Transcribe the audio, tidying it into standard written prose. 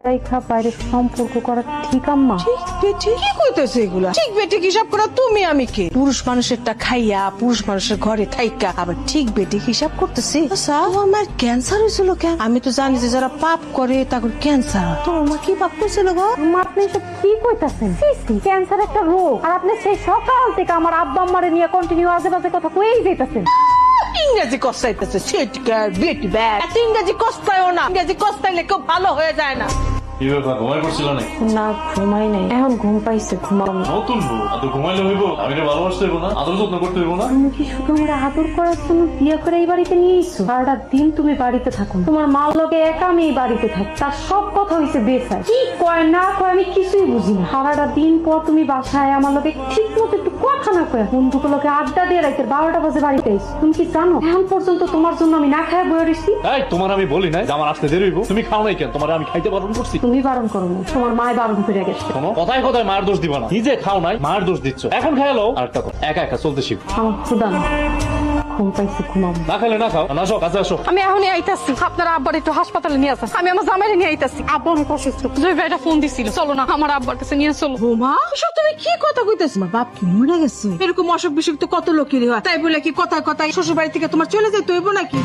বাইরে সম্পর্ক করা ঠিক আম্মা? ঠিক বেঠি কি কইতেছে এগুলা? ঠিক বেঠি হিসাব করা তুমি আমি কে? পুরুষ মানুষেরটা খাইয়া পুরুষ মানুষের ঘরে থাইকা আবার ঠিক বেঠি হিসাব করতেছি। আচ্ছা আমার ক্যান্সার হয়েছিল কেন? আমি তো জানি যে যারা পাপ করে তাদের ক্যান্সার। তোমার মা কি পাপ করছিল গো? আম্মা আপনি এসব কি কইতাছেন? ক্যান্সার একটা রোগ, আর আপনি সেই সকাল থেকে আমার আব্বা আম্মারে নিয়ে কন্টিনিউ আজে বাজে কথা কইই যাইতাছেন। ইংরেজি কষ্টাইতেছে সেটকার বেটি ব্যাগ। এত ইংরেজি কষ্টায়ও না, ইংরেজি কষ্টাইলে কেউ ভালো হয়ে যায় না। কি ব্যাপার, ঘুমাই পড়ছিল নাকি? না ঘুমাই নাই, এখন ঘুম পাইছে, ঘুমাবো। নতুন বউ এত ঘুমাইলে হইব? আমি তো ভালোবাসতে হইব না, আদর যত্ন করতে হইব না? তুমি কি শুধু আমার আদর করার জন্য বিয়ে করে এই বাড়িতে নিয়ে এসো? সারাটা দিন তুমি বাড়িতে থাকো, তোমার মার লগে একা আমি এই বাড়িতে থাকি, তার সব কথা হইছে বেসায়, কি কয় না কয় আমি কিছুই বুঝি না। সারাটা দিন পর তুমি বাসায় আমার লগে ঠিক মতো একটু কথা না কয় বন্ধুকে লগে আড্ডা দিয়ে রাখতে 12টা বাজে বাড়িতে এসো। তুমি কি জানো এখন পর্যন্ত তোমার জন্য আমি না খায় বয়ে রয়েছি? এই তোমার আমি বলি নাই যে আমার আসতে দেরি হইব? তুমি খাও নাই কেন? তোমার আমি খাইতে বারণ করছি? তুমি বারণ করো না, তোমার মায় বারণ করে গেছে। শোনো, কথায় কথায় মায়ের দোষ দিবা না। নিজে খাও নাই, মায়ের দোষ দিচ্ছ। এখন খাইলো আর একটা কথা, একা একা চলতে শিখো। আমার ক্ষুধা না, ঘুম পাইছে, ঘুমাবো। না খাইলে না খাও, না আসো কাছে আসো। আমি এখনই আইতাছি, আপনার আব্বার একটু হাসপাতালে নিয়ে আসেন। আমি আমার জামাইরে নিয়ে আইতাছি। আব্বা অনেক অসুস্থ, জয় ভাইটা ফোন দিছিল, চলো না আমার আব্বার কাছে নিয়ে চলো। বোমা এসব তুমি কি কথা কইতেছ? আমার বাপ কি মরে গেছে? এরকম অসুখ বিসুখ তো কত লোকেরই হয়, তাই বলে কি কথায় কথায় শ্বশুর বাড়ি থেকে তোমার চলে যেতে হইব নাকি?